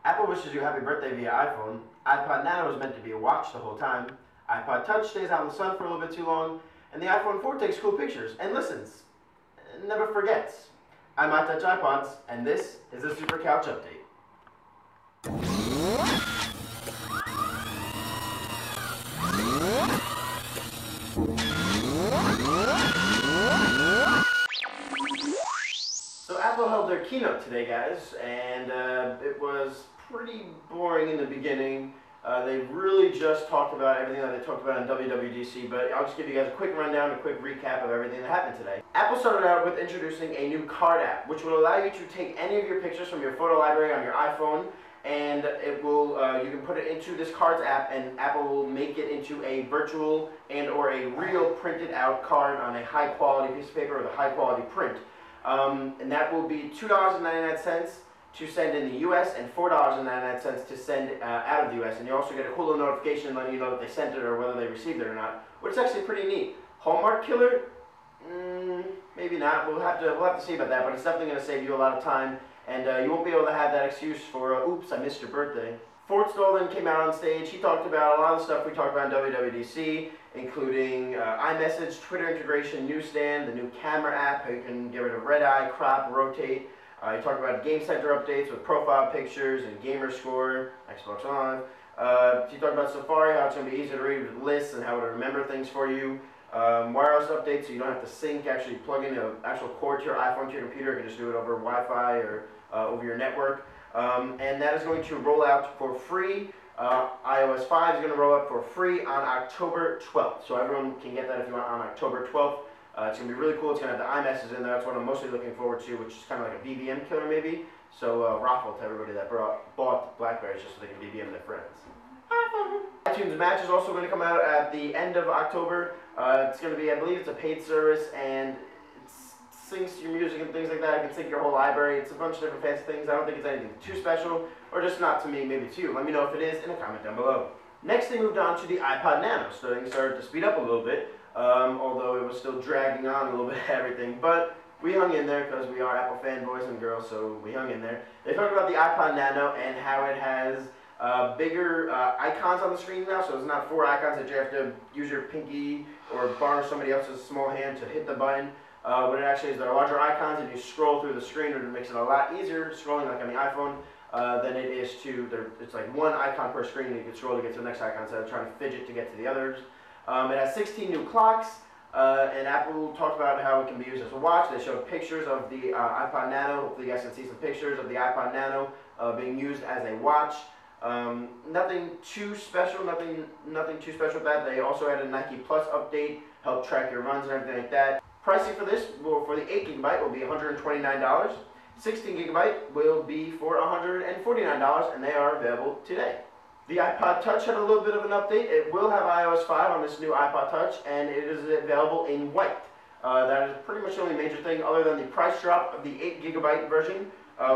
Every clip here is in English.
Apple wishes you happy birthday via iPhone. iPod Nano is meant to be a watch the whole time. iPod Touch stays out in the sun for a little bit too long. And the iPhone 4 takes cool pictures and listens. And never forgets. I'm iTouchiPodz, and this is a Super Couch Update. So Apple held their keynote today, guys, and it was pretty boring in the beginning. They really just talked about everything that they talked about on WWDC, but I'll just give you guys a quick rundown, a quick recap of everything that happened today. Apple started out with introducing a new card app, which will allow you to take any of your pictures from your photo library on your iPhone, and it will you can put it into this cards app, and Apple will make it into a virtual and or a real printed out card on a high quality piece of paper with a high quality print. And that will be $2.99 to send in the US and $4.99 to send out of the US. And you also get a cool little notification letting you know that they sent it or whether they received it or not, which is actually pretty neat. Hallmark killer? Maybe not. We'll have to see about that, but it's definitely going to save you a lot of time, and you won't be able to have that excuse for, oops, I missed your birthday. Forstall then came out on stage. He talked about a lot of the stuff we talked about in WWDC, including iMessage, Twitter integration, Newsstand, the new camera app, how you can get rid of red eye, crop, rotate. He talked about Game Center updates with profile pictures and gamer score, Xbox Live. He talked about Safari, how it's going to be easy to read with lists and how to remember things for you. Wireless updates, so you don't have to sync, actually plug in an actual cord to your iPhone to your computer. You can just do it over Wi-Fi or over your network. And that is going to roll out for free. iOS 5 is going to roll out for free on October 12th. So everyone can get that if you want on October 12th. It's going to be really cool. It's going to have the iMessage in there. That's what I'm mostly looking forward to, which is kind of like a BBM killer maybe. So raffle to everybody that bought BlackBerries just so they can BBM their friends. iTunes Match is also going to come out at the end of October. It's going to be, I believe it's a paid service, and it syncs your music and things like that. It can sync your whole library. It's a bunch of different fancy things. I don't think it's anything too special, or just not to me, maybe to you. Let me know if it is in a comment down below. Next, they moved on to the iPod Nano, so things started to speed up a little bit, although it was still dragging on a little bit everything. But we hung in there because we are Apple fanboys and girls, so we hung in there. They talked about the iPod Nano and how it has bigger icons on the screen now, so it's not 4 icons that you have to use your pinky or borrow somebody else's small hand to hit the button. What it actually is, there are larger icons, and you scroll through the screen, and it makes it a lot easier scrolling like on the iPhone than it is to, it's like 1 icon per screen, and you can scroll to get to the next icon instead of trying to fidget to get to the others. It has 16 new clocks, and Apple talked about how it can be used as a watch. They showed pictures of the iPod Nano. Hopefully you guys can see some pictures of the iPod Nano being used as a watch. Nothing too special, nothing too special with that. They also had a Nike Plus update, help track your runs and everything like that. Pricing for this, for the 8GB will be $129. 16GB will be for $149, and they are available today. The iPod Touch had a little bit of an update. It will have iOS 5 on this new iPod Touch, and it is available in white. That is pretty much the only major thing other than the price drop of the 8GB version,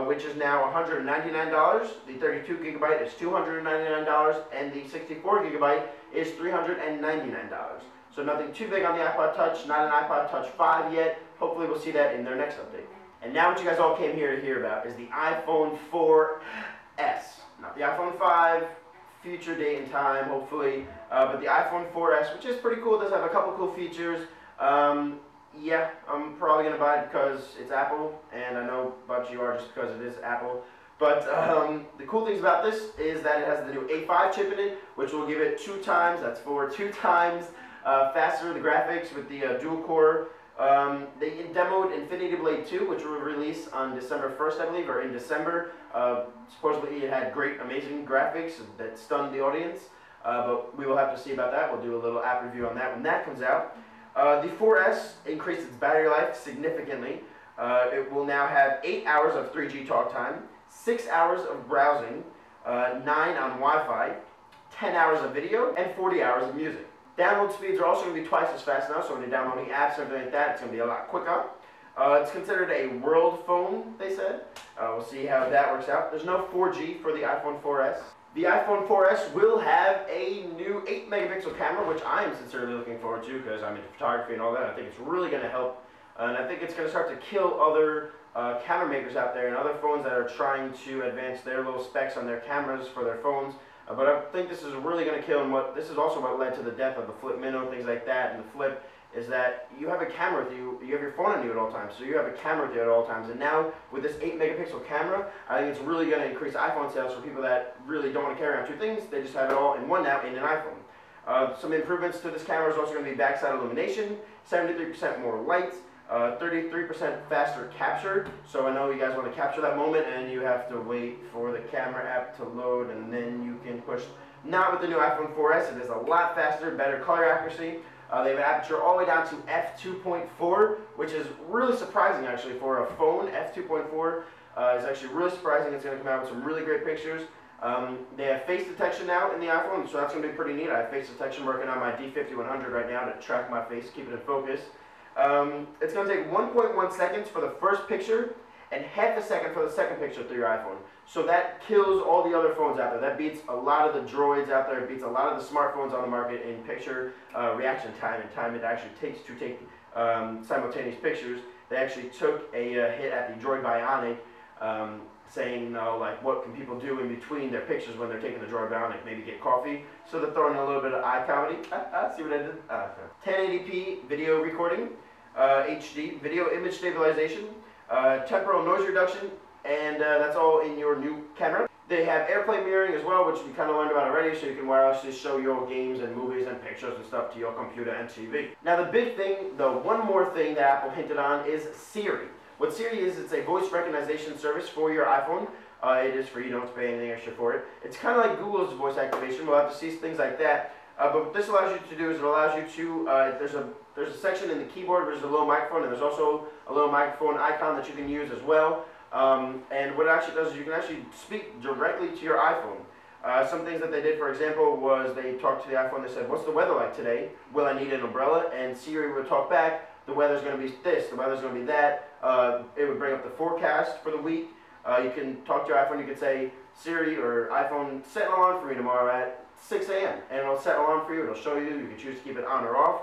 which is now $199. The 32GB is $299, and the 64GB is $399. So nothing too big on the iPod Touch, not an iPod Touch 5 yet. Hopefully we'll see that in their next update. And now what you guys all came here to hear about is the iPhone 4S. Not the iPhone 5, future date and time, hopefully, but the iPhone 4S, which is pretty cool. It does have a couple cool features. Yeah, I'm probably going to buy it because it's Apple, and I know a bunch of you are just because it is Apple. But the cool things about this is that it has the new A5 chip in it, which will give it 2 times faster the graphics with the dual core. They demoed Infinity Blade 2, which will release on December 1st, I believe, or in December. Supposedly it had great, amazing graphics that stunned the audience, but we will have to see about that. We'll do a little app review on that when that comes out. The 4S increased its battery life significantly. It will now have 8 hours of 3G talk time, 6 hours of browsing, 9 on Wi-Fi, 10 hours of video, and 40 hours of music. Download speeds are also going to be twice as fast now, so when you're downloading apps and everything like that, it's going to be a lot quicker. It's considered a world phone, they said. We'll see how that works out. There's no 4G for the iPhone 4S. The iPhone 4S will have a new 8-megapixel camera, which I am sincerely looking forward to because I'm into photography and all that. I think it's really going to help, and I think it's going to start to kill other camera makers out there and other phones that are trying to advance their little specs on their cameras for their phones. But I think this is really going to kill, and this is also what led to the death of the Flip Minnow, things like that. And the Flip is that you have a camera with you, you have your phone on you at all times, so you have a camera with you at all times. And now with this 8 megapixel camera, I think it's really going to increase iPhone sales for people that really don't want to carry around two things. They just have it all in one now in an iPhone. Some improvements to this camera is also going to be backside illumination, 73% more light, 33% faster capture. So I know you guys want to capture that moment and you have to wait for the camera app to load and then you can push. Not with the new iPhone 4S, it is a lot faster, better color accuracy. They have an aperture all the way down to f2.4, which is really surprising actually for a phone. f2.4 is actually really surprising. It's going to come out with some really great pictures. They have face detection now in the iPhone, so that's going to be pretty neat. I have face detection working on my D5100 right now to track my face, keep it in focus. It's going to take 1.1 seconds for the first picture and half a second for the second picture through your iPhone. So that kills all the other phones out there. That beats a lot of the Droids out there. It beats a lot of the smartphones on the market in picture reaction time and time it actually takes to take simultaneous pictures. They actually took a hit at the Droid Bionic, saying, like, what can people do in between their pictures when they're taking the Droid Bionic? Maybe get coffee. So they're throwing in a little bit of eye comedy. See what I did? 1080p video recording, HD, video image stabilization, temporal noise reduction, and that's all in your new camera. They have AirPlay mirroring as well, which we kind of learned about already, so you can wirelessly show your games and movies and pictures and stuff to your computer and TV. Now the big thing, the one more thing that Apple hinted on is Siri. What Siri is, it's a voice recognition service for your iPhone. It is free, you don't have to pay anything extra for it. It's kind of like Google's voice activation. We'll have to see things like that. But what this allows you to do is it allows you to, there's a section in the keyboard where there's a little microphone, and there's also a little microphone icon that you can use as well. And what it actually does is you can actually speak directly to your iPhone. Some things that they did, for example, was they talked to the iPhone, they said, what's the weather like today? Will I need an umbrella? And Siri would talk back, the weather's going to be this, the weather's going to be that. It would bring up the forecast for the week. You can talk to your iPhone, you can say, Siri or iPhone, set an alarm for me tomorrow at 6 a.m. and it'll set an alarm for you, it'll show you, you can choose to keep it on or off.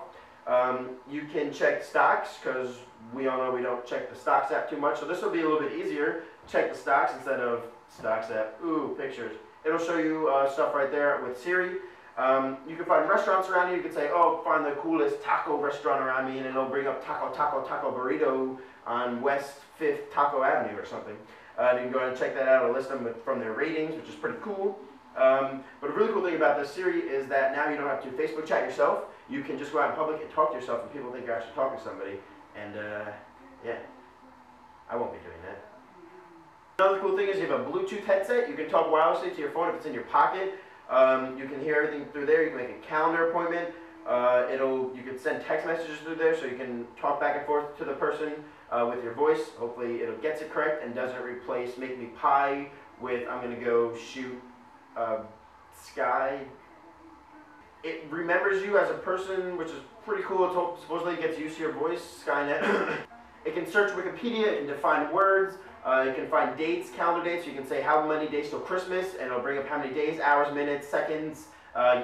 You can check stocks, because we all know we don't check the stocks app too much, so this will be a little bit easier. Check the stocks instead of stocks app, pictures. It'll show you stuff right there with Siri. You can find restaurants around you. You can say, oh, find the coolest taco restaurant around me, and it'll bring up taco burrito on West 5th Taco Avenue or something. You can go ahead and check that out. It'll list them from their ratings, which is pretty cool. But a really cool thing about this Siri is that now you don't have to Facebook chat yourself. You can just go out in public and talk to yourself, and people think you're actually talking to somebody. And yeah, I won't be doing that. Another cool thing is you have a Bluetooth headset. You can talk wirelessly to your phone if it's in your pocket. You can hear everything through there. You can make a calendar appointment. You can send text messages through there, so you can talk back and forth to the person with your voice. Hopefully it gets it correct and doesn't replace Make Me Pie with I'm going to go shoot Sky. It remembers you as a person, which is pretty cool. It supposedly gets used to your voice, Skynet. It can search Wikipedia, it can define words, it can find dates, calendar dates. You can say how many days till Christmas, and it'll bring up how many days, hours, minutes, seconds,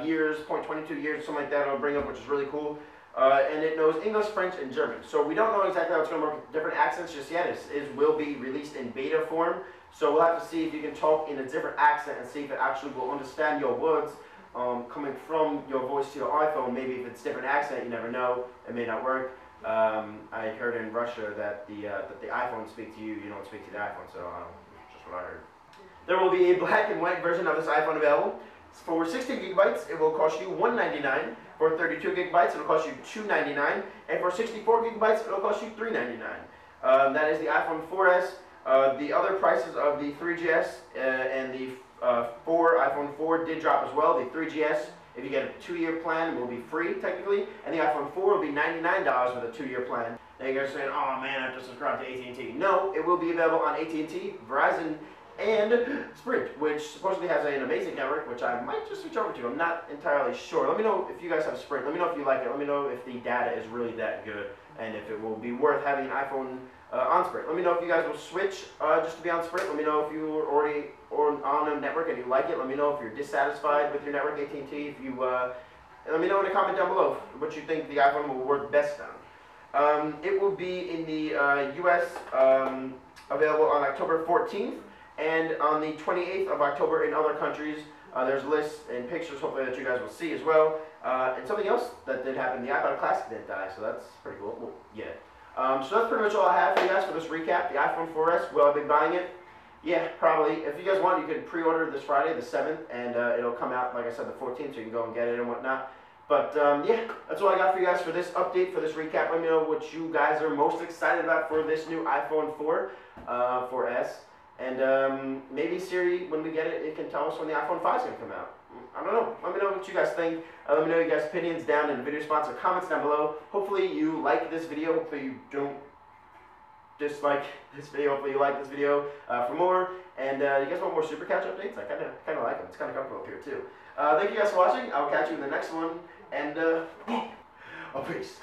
years, 0.22 years, something like that it'll bring up, which is really cool. And it knows English, French, and German. So we don't know exactly how it's going to work with different accents just yet. It will be released in beta form. So we'll have to see if you can talk in a different accent and see if it actually will understand your words coming from your voice to your iPhone. Maybe if it's a different accent, you never know. It may not work. I heard in Russia that the iPhone speaks to you, you don't speak to the iPhone, so just what I heard. There will be a black and white version of this iPhone available. For 60 gigabytes, it will cost you $199. For 32 gigabytes, it will cost you $299. And for 64 gigabytes, it will cost you $399. That is the iPhone 4S. The other prices of the 3GS and the iPhone 4 did drop as well. The 3GS, if you get a 2-year plan, will be free technically, and the iPhone 4 will be $99 with a 2-year plan. Now you guys are saying, oh man, I have to subscribe to AT&T. No, it will be available on AT&T, Verizon, and Sprint, which supposedly has an amazing network, which I might just switch over to. I'm not entirely sure. Let me know if you guys have Sprint. Let me know if you like it. Let me know if the data is really that good, and if it will be worth having an iPhone on Sprint. Let me know if you guys will switch just to be on Sprint. Let me know if you are already on a network and you like it. Let me know if you're dissatisfied with your network, AT&T. If you, let me know in a comment down below what you think the iPhone will work best on. It will be in the US available on October 14th, and on the 28th of October in other countries. There's lists and pictures, hopefully, that you guys will see as well. And something else that did happen, the iPod Classic didn't die, so that's pretty cool. We'll get it. So that's pretty much all I have for you guys for this recap. The iPhone 4S, will I be buying it? Yeah, probably. If you guys want, you can pre-order this Friday, the 7th, and it'll come out, like I said, the 14th, so you can go and get it and whatnot. But yeah, that's all I got for you guys for this update, for this recap. Let me know what you guys are most excited about for this new iPhone 4S. And maybe Siri, when we get it, it can tell us when the iPhone 5 is going to come out. I don't know. Let me know what you guys think. Let me know your guys' opinions down in the video response or comments down below. Hopefully you like this video. Hopefully you don't dislike this video. Hopefully you like this video for more. And you guys want more Super Couch updates? I kind of like them. It's kind of comfortable up here too. Thank you guys for watching. I'll catch you in the next one. And oh, peace.